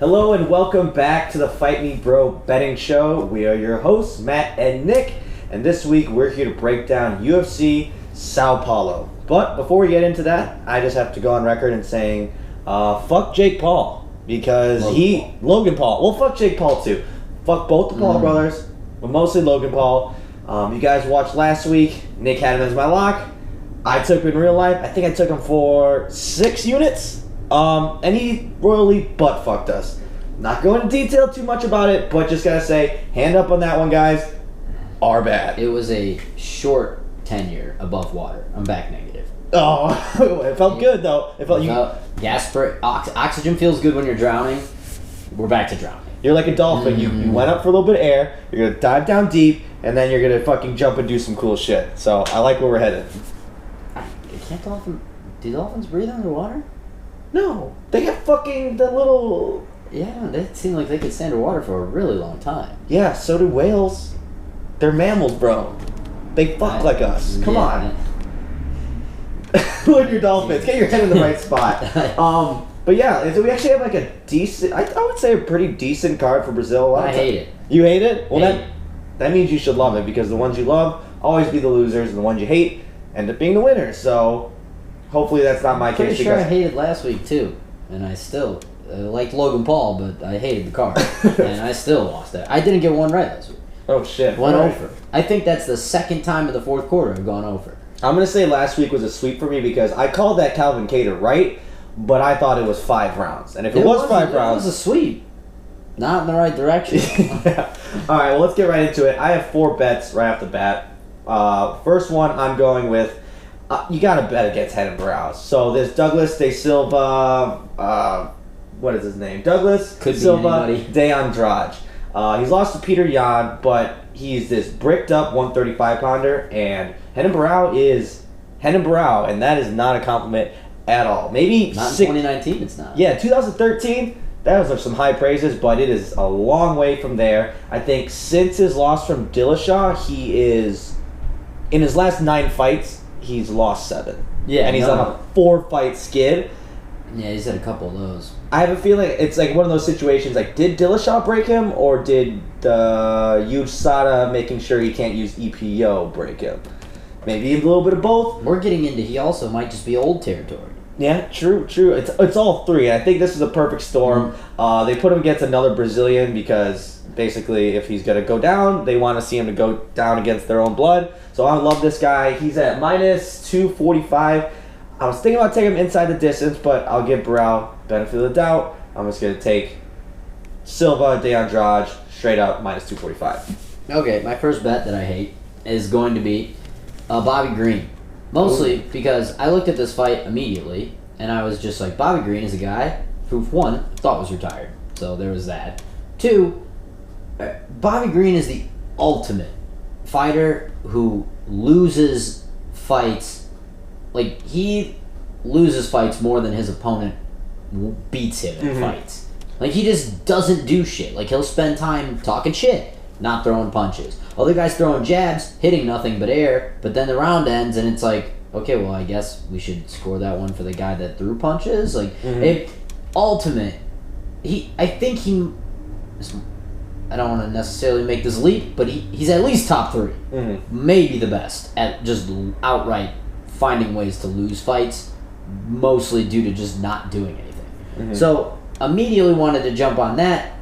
Hello and welcome back to the Fight Me Bro betting show. We are your hosts, Matt and Nick, and this week we're here to break down UFC Sao Paulo. But before we get into that, I just have to go on record and saying, fuck Jake Paul, because Logan Paul. Well, fuck Jake Paul too. Fuck both the Paul brothers, but mostly Logan Paul. You guys watched last week. Nick had him as my lock. I took him in real life. I think I took him for 6 units. And he royally butt fucked us. Not going into detail too much about it, but just gotta say, hand up on that one, guys. Are bad. It was a short tenure above water. I'm back negative. Oh, it felt good though. It felt gas for oxygen feels good when you're drowning. We're back to drowning. You're like a dolphin. You went up for a little bit of air. You're gonna dive down deep, and then you're gonna fucking jump and do some cool shit. So I like where we're headed. Do dolphins breathe underwater? No, they got fucking the little. Yeah, they seem like they could stay underwater for a really long time. Yeah, so do whales. They're mammals, bro. They fuck like us. Come on. Look at your dolphins. Get your head in the right spot. But yeah, so we actually have like a decent, I would say a pretty decent card for Brazil. I hate it. You hate it? Well, that means you should love it, because the ones you love always be the losers, and the ones you hate end up being the winners. So hopefully that's not my case. Pretty sure I hated last week too, and I still liked Logan Paul, but I hated the card, and I still lost that. I didn't get one right last week. Oh shit! Went over. I think that's the second time in the fourth quarter I've gone over. I'm gonna say last week was a sweep for me, because I called that Calvin Kattar right, but I thought it was 5 rounds, and if it was 5 rounds, it was a sweep. Not in the right direction. Yeah. All right, well, let's get right into it. I have 4 bets right off the bat. First one, I'm going with. You gotta bet against Head and Brows. So there's Douglas De Silva. What is his name? Douglas Could Silva be De Andrade. He's lost to Peter Yan, but he's this bricked up 135 pounder, and Head and Brow is Head and Brow, and that is not a compliment at all. Maybe not in 2019. It's not. Yeah, 2013. That was some high praises, but it is a long way from there. I think since his loss from Dillashaw, he is in his last 9 fights. He's lost 7. Yeah, and he's on a 4-fight skid. Yeah, he's had a couple of those. I have a feeling it's like one of those situations. Like, did Dillashaw break him, or did the USADA making sure he can't use EPO break him? Maybe a little bit of both. We're getting into he also might just be old territory. Yeah, true. It's all 3. I think this is a perfect storm. They put him against another Brazilian because basically, if he's gonna go down, they want to see him to go down against their own blood. So I love this guy. He's at minus 245. I was thinking about taking him inside the distance, but I'll give Burrell benefit of the doubt. I'm just gonna take Silva De Andrade straight up minus 245. Okay, my first bet that I hate is going to be Bobby Green. Mostly because I looked at this fight immediately, and I was just like, Bobby Green is a guy who, 1, thought was retired. So there was that. 2, Bobby Green is the ultimate fighter who loses fights. Like, he loses fights more than his opponent beats him in fights. Like, he just doesn't do shit. Like, he'll spend time talking shit, not throwing punches. Other guys throwing jabs, hitting nothing but air, but then the round ends and it's like, okay, well, I guess we should score that one for the guy that threw punches. Like, ultimate. I don't want to necessarily make this leap, but he's at least top 3. Maybe the best at just outright finding ways to lose fights, mostly due to just not doing anything. So, immediately wanted to jump on that.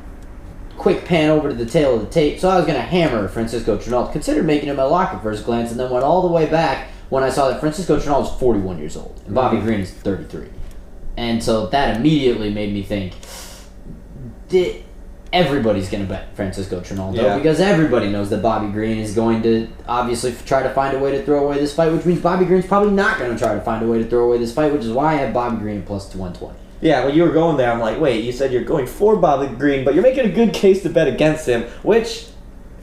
Quick pan over to the tail of the tape. So I was going to hammer Francisco Trinaldo. Considered making him a lock at first glance, and then went all the way back when I saw that Francisco Trinaldo is 41 years old, and Bobby Green is 33. And so that immediately made me think, everybody's going to bet Francisco Trinaldo, because everybody knows that Bobby Green is going to obviously try to find a way to throw away this fight, which means Bobby Green's probably not going to try to find a way to throw away this fight, which is why I have Bobby Green plus 120. Yeah, when you were going there, I'm like, wait, you said you're going for Bobby Green, but you're making a good case to bet against him, which,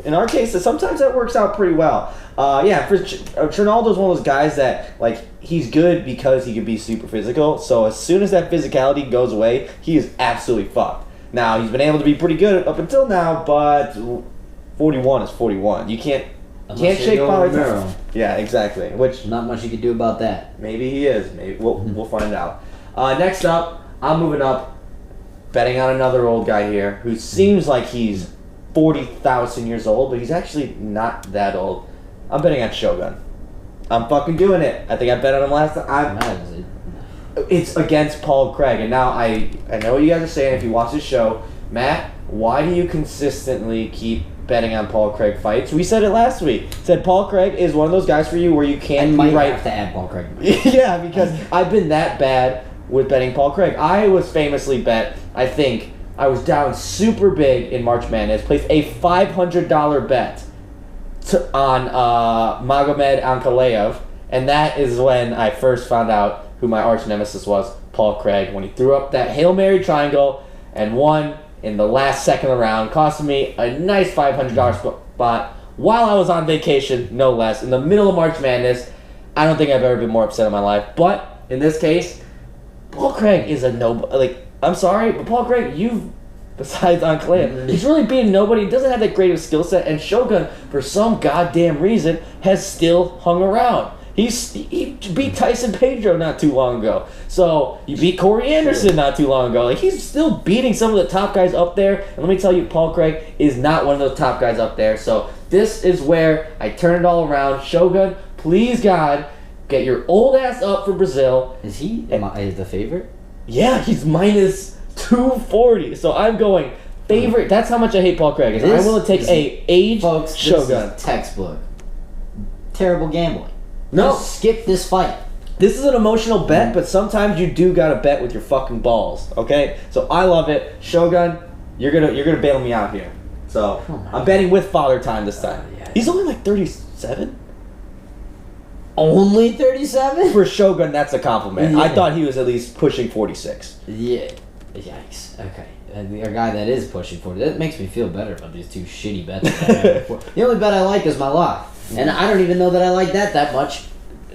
in our case, sometimes that works out pretty well. Trinaldo's one of those guys that, like, he's good because he can be super physical, so as soon as that physicality goes away, he is absolutely fucked. Now, he's been able to be pretty good up until now, but 41 is 41. You can't shake Bobby down. Yeah, exactly. Which not much you can do about that. Maybe he is. Maybe we'll find out. Next up, I'm moving up betting on another old guy here who seems like he's 40,000 years old, but he's actually not that old. I'm betting on Shogun. I'm fucking doing it. I think I bet on him last time. It's against Paul Craig, and now I know what you guys are saying if you watch this show. Matt, why do you consistently keep betting on Paul Craig fights? We said it last week. Said Paul Craig is one of those guys for you where you can't be right. Have to add Paul Craig. Yeah, because I've been that bad with betting Paul Craig. I was famously bet, I think, I was down super big in March Madness, placed a $500 bet on Magomed Ankalaev, and that is when I first found out who my arch nemesis was, Paul Craig, when he threw up that Hail Mary triangle and won in the last second of the round, costing me a nice $500 spot while I was on vacation, no less, in the middle of March Madness. I don't think I've ever been more upset in my life, but in this case, Paul Craig is I'm sorry, but Paul Craig, besides Ankalaev, he's really beaten nobody. He doesn't have that great of a skill set, and Shogun, for some goddamn reason, has still hung around. He beat Tyson Pedro not too long ago. So, he beat Corey Anderson not too long ago. Like, he's still beating some of the top guys up there, and let me tell you, Paul Craig is not one of those top guys up there. So, this is where I turn it all around. Shogun, please God, get your old ass up for Brazil. Is he the favorite? Yeah, he's minus 240. So I'm going favorite. That's how much I hate Paul Craig. I'm willing to take age folks, Shogun. This is textbook. Terrible gambling. No. Just skip this fight. This is an emotional bet, but sometimes you do gotta bet with your fucking balls. Okay? So I love it. Shogun, you're gonna bail me out here. So I'm betting with Father Time this time. Yeah. He's only like 37. Only 37? For Shogun, that's a compliment. Yeah. I thought he was at least pushing 46. Yeah. Yikes. Okay. And a guy that is pushing 40. That makes me feel better about these two shitty bets that I had before. The only bet I like is my lock. And I don't even know that I like that much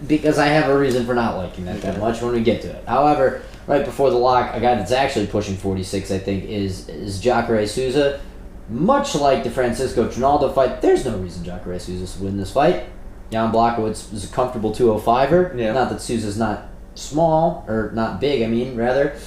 because I have a reason for not liking that much when we get to it. However, right before the lock, a guy that's actually pushing 46, I think, is Jacare Souza. Much like the Francisco Trinaldo fight, there's no reason Jacare Souza should win this fight. Jan Blachowicz is a comfortable 205er. Yeah. Not that Souza's not small, or not big, I mean, rather.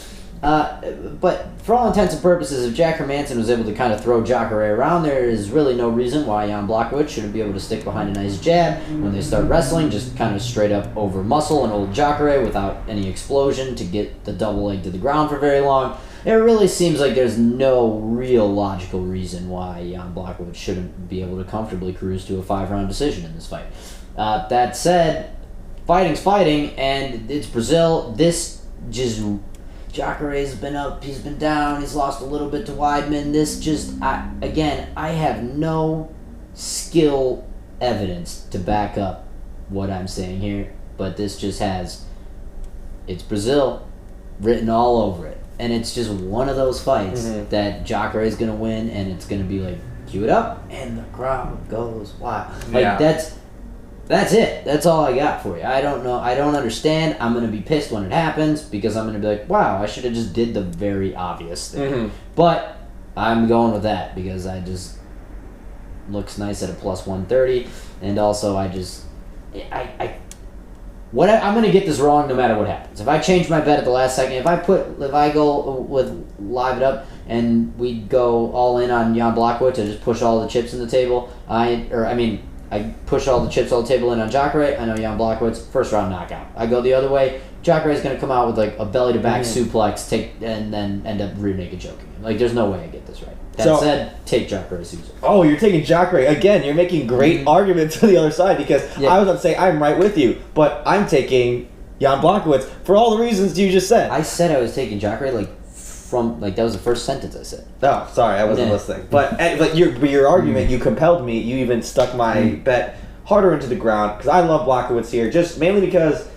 But for all intents and purposes, if Jack Hermanson was able to kind of throw Jacare around, there is really no reason why Jan Blachowicz shouldn't be able to stick behind a nice jab when they start wrestling, just kind of straight up over muscle and old Jacare without any explosion to get the double leg to the ground for very long. It really seems like there's no real logical reason why Jan Blachowicz shouldn't be able to comfortably cruise to a 5-round decision in this fight. That said, fighting's fighting, and it's Brazil. This just... Jacare's been up, he's been down, he's lost a little bit to Weidman. This just... I have no skill evidence to back up what I'm saying here, but this just has... It's Brazil written all over it. And it's just one of those fights that Jacare is going to win, and it's going to be like, cue it up, and the crowd goes wild. Like, that's it. That's all I got for you. I don't know. I don't understand. I'm going to be pissed when it happens, because I'm going to be like, wow, I should have just did the very obvious thing. But I'm going with that, because I just... looks nice at a plus 130, and also I just... I'm going to get this wrong no matter what happens. If I change my bet at the last second, if I go with live it up and we go all in on Jan Blachowicz and just push all the chips in the table, I push all the chips on the table in on Jacare, I know Jan Blachowicz, first round knockout. I go the other way, Jacare is going to come out with like a belly to back suplex, and then end up rear naked choking him. Like, there's no way I get this right. That said, take Jacare Souza. Oh, you're taking Jacare. Again, you're making great arguments to the other side, because I was going to say I'm right with you, but I'm taking Jan Blachowicz for all the reasons you just said. I said I was taking Jacare, that was the first sentence I said. Oh, sorry, I wasn't listening. But your argument, you compelled me. You even stuck my bet harder into the ground, because I love Blachowicz here, just mainly because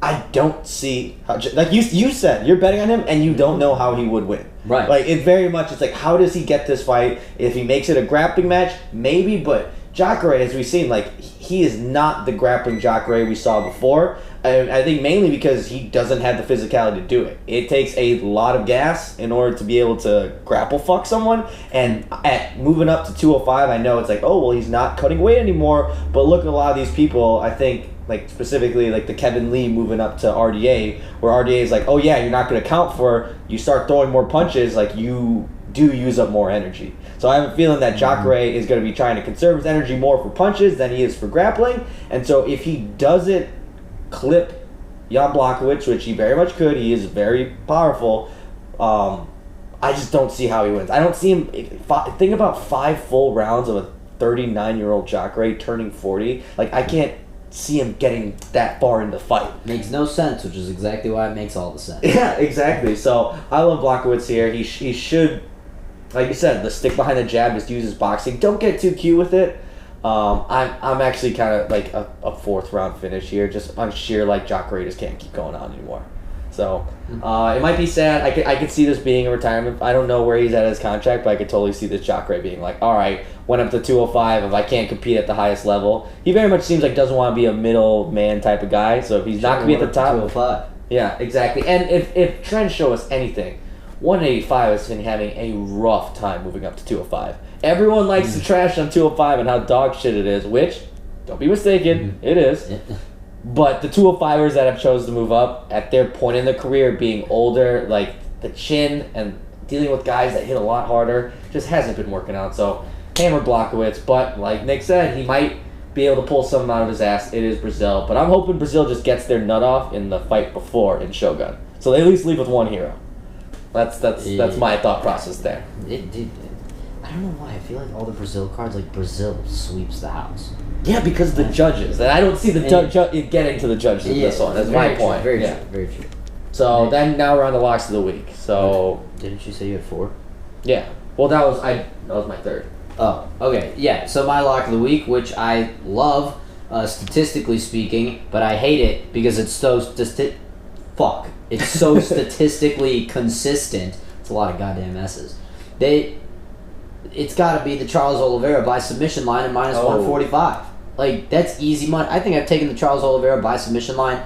I don't see how, like you said, you're betting on him and you don't know how he would win. Right. Like, it's very much, it's like, how does he get this fight? If he makes it a grappling match, maybe, but Jacare, as we've seen, like, he is not the grappling Jacare we saw before. And I think mainly because he doesn't have the physicality to do it. It takes a lot of gas in order to be able to grapple fuck someone. And at moving up to 205, I know it's like, oh, well, he's not cutting weight anymore. But look at a lot of these people, I think, like specifically like the Kevin Lee moving up to RDA, where RDA is like, oh yeah, you're not going to count for, you start throwing more punches, like you do use up more energy. So I have a feeling that Jacare is going to be trying to conserve his energy more for punches than he is for grappling. And so if he doesn't clip Jan Blachowicz, which he very much could, he is very powerful, I just don't see how he wins. I don't see him. Think about 5 full rounds of a 39-year-old Jacare turning 40. Like, I can't see him getting that far in the fight. Makes no sense, which is exactly why it makes all the sense. Yeah, exactly. So I love Blachowicz here. He should, like you said, the stick behind the jab, just use his boxing. Don't get too cute with it. I'm actually kind of like a 4th round finish here, just on sheer like Jacare just can't keep going on anymore. So it might be sad. I could see this being a retirement. I don't know where he's at his contract, but I could totally see this Jacare being like, all right, went up to 205. If I can't compete at the highest level, he very much seems like doesn't want to be a middle man type of guy. So if he's not going to be at the top, 205. Yeah, exactly. And if trends show us anything, 185 has been having a rough time moving up to 205. Everyone likes to trash on 205 and how dog shit it is, which, don't be mistaken, it is. But the 205ers that have chosen to move up at their point in their career, being older, like the chin and dealing with guys that hit a lot harder, just hasn't been working out. So, hammer Blachowicz, but like Nick said, he might be able to pull something out of his ass. It is Brazil, but I'm hoping Brazil just gets their nut off in the fight before in Shogun. So they at least leave with one hero. That's my thought process there. I don't know why. I feel like all the Brazil cards, like Brazil sweeps the house. Yeah, because the judges. And I don't see the getting to the judges in this one. That's my point. Very true. Very true. So then now we're on the locks of the week. So didn't you say you had 4? Yeah. Well, that was my 3rd. Oh, okay. Yeah. So my lock of the week, which I love, statistically speaking, but I hate it because it's so It's so statistically consistent. It's a lot of goddamn S's. It's got to be the Charles Oliveira by submission line at minus 145. Like, that's easy money. I think I've taken the Charles Oliveira by submission line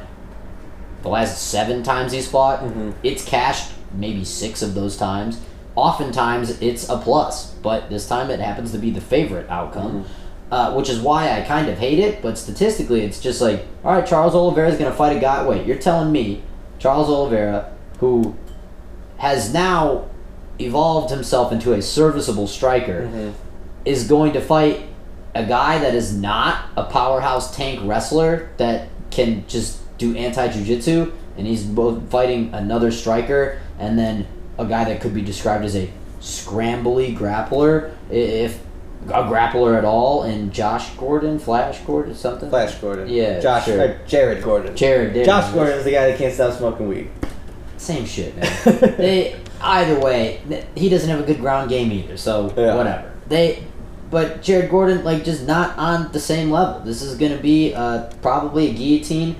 the last 7 times he's fought. It's cashed maybe 6 of those times. Oftentimes, it's a plus, but this time it happens to be the favorite outcome, which is why I kind of hate it, but statistically, it's just like, all right, Charles Oliveira's going to fight a guy. Wait, you're telling me Charles Oliveira, who has now evolved himself into a serviceable striker, is going to fight a guy that is not a powerhouse tank wrestler that can just do anti-jiu-jitsu, and he's both fighting another striker and then a guy that could be described as a scrambly grappler, if a grappler at all, and Flash Gordon, something? Flash Gordon. Yeah, Jared Gordon. Josh Gordon is the guy that can't stop smoking weed. Same shit, man. Either way, he doesn't have a good ground game either, so whatever. But Jared Gordon, like, just not on the same level. This is going to be probably a guillotine,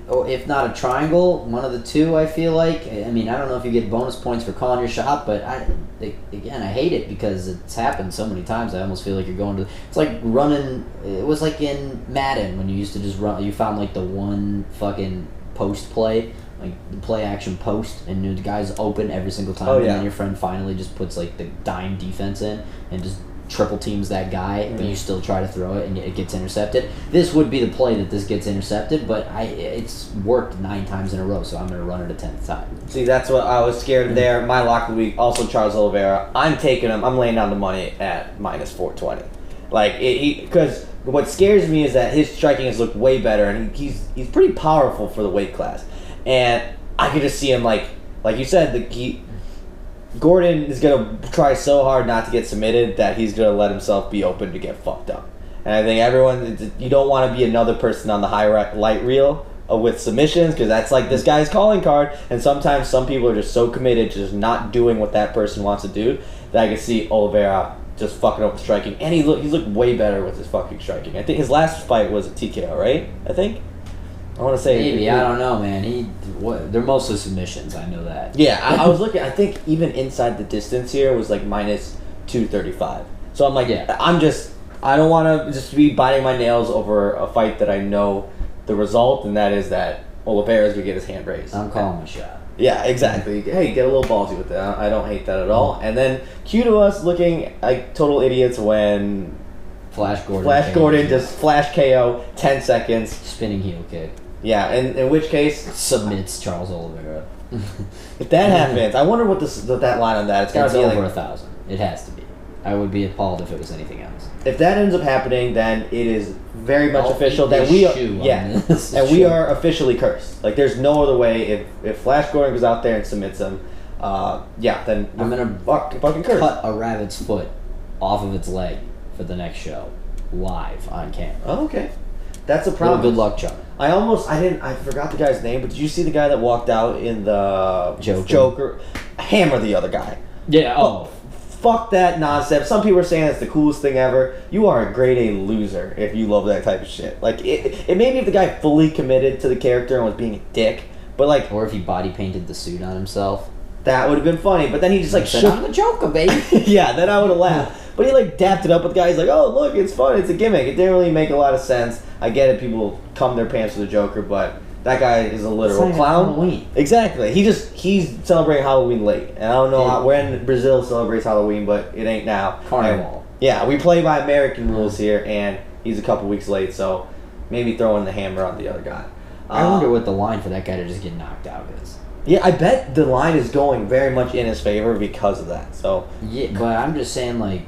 or if not a triangle, one of the two, I feel like. I mean, I don't know if you get bonus points for calling your shot, but I hate it because it's happened so many times. I almost feel like you're going to... It's like running... It was like in Madden when you used to just run... You found, like, the one fucking post play, like the play action post, and the guy's open every single time, and then your friend finally just puts like the dime defense in and just triple teams that guy, but you still try to throw it and it gets intercepted. This would be the play that this gets intercepted, but it's worked 9 times in a row, so I'm going to run it a 10th time. See, that's what I was scared of there. My lock of the week, also Charles Oliveira. I'm taking him. I'm laying down the money at minus 420. Like, because what scares me is that his striking has looked way better, and he's pretty powerful for the weight class. And I could just see him, like you said, Gordon is going to try so hard not to get submitted that he's going to let himself be open to get fucked up. And I think you don't want to be another person on the highlight reel with submissions, because that's like this guy's calling card, and sometimes some people are just so committed to just not doing what that person wants to do that I can see Oliveira just fucking up with striking. And he's looked way better with his fucking striking. I think his last fight was a TKO, right? I want to say... Maybe, I don't know, man. They're mostly submissions, I know that. Yeah, I was looking, I think even inside the distance here was like minus 235. So I'm like, I don't want to just be biting my nails over a fight that I know the result, and that is that Oliveira's going to get his hand raised. I'm calling my shot. Yeah, exactly. Hey, get a little ballsy with that. I don't hate that at all. And then cue to us looking like total idiots when Flash Gordon just flash KO, 10 seconds. Spinning heel kick. Yeah, in which case... Submits Charles Oliveira. If that happens, I wonder what that line on that. It's got to be over like 1,000. It has to be. I would be appalled if it was anything else. If that ends up happening, then it is very much official that we are, and we are officially cursed. Like there's no other way. If Flash Gordon goes out there and submits him, then I'm gonna fucking curse. Cut a rabbit's foot off of its leg for the next show, live on camera. Oh, okay, that's a problem. Well, good luck, Chuck. I forgot the guy's name, but did you see the guy that walked out in the Joker? Hammer the other guy. Yeah. Oh. Fuck that nonsense. Some people are saying it's the coolest thing ever. You are a grade A loser if you love that type of shit. Like, it may be if the guy fully committed to the character and was being a dick, but like... Or if he body painted the suit on himself. That would have been funny, but then he just like said, I'm the Joker, baby. Yeah, then I would have laughed. But he like dapped it up with the guy. He's like, oh, look, it's fun. It's a gimmick. It didn't really make a lot of sense. I get it. People cum their pants for the Joker, but... That guy is a literal clown. Halloween. Exactly. He's celebrating Halloween late, and I don't know when Brazil celebrates Halloween, but it ain't now. Carnival. Yeah, we play by American rules here, and he's a couple weeks late, so maybe throwing the hammer on the other guy. I wonder what the line for that guy to just get knocked out is. Yeah, I bet the line is going very much in his favor because of that. So yeah, but I'm just saying, like,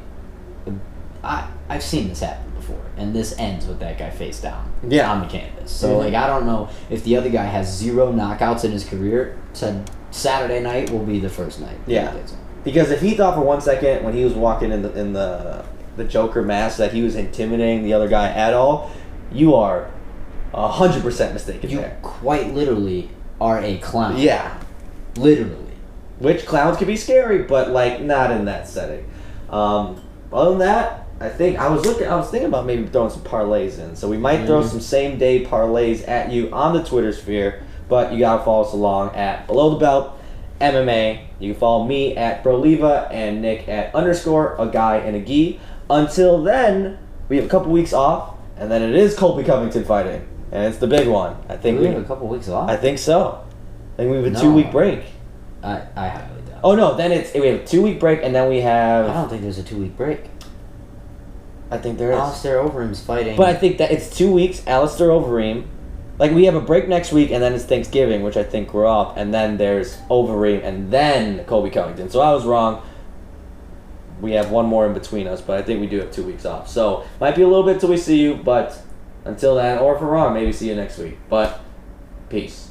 I've seen this happen before, and this ends with that guy face down on the canvas. So like, I don't know if the other guy has 0 knockouts in his career. Said Saturday night will be the first night. Yeah, because if he thought for 1 second when he was walking in the Joker mask that he was intimidating the other guy at all, you are 100% mistaken. You quite literally are a clown. Yeah, literally. Which clowns can be scary, but like not in that setting. Other than that, I think I was thinking about maybe throwing some parlays in. So we might throw some same day parlays at you on the Twitter sphere, but you gotta follow us along at Below the Belt MMA. You can follow me at Broliva and Nick at _ a guy and a gi. Until then, we have a couple weeks off, and then it is Colby Covington fighting, and it's the big one. I think we have a couple weeks off. I think so. I think we have a 2-week break. I highly doubt. Oh no, then we have a 2-week break, and then we have. I don't think there's a 2-week break. I think there is. Alistair Overeem's fighting. But I think that it's 2 weeks, Alistair Overeem. Like, we have a break next week, and then it's Thanksgiving, which I think we're off, and then there's Overeem, and then Colby Covington. So I was wrong. We have one more in between us, but I think we do have 2 weeks off. So, might be a little bit till we see you, but until then, or if we're wrong, maybe see you next week. But, peace.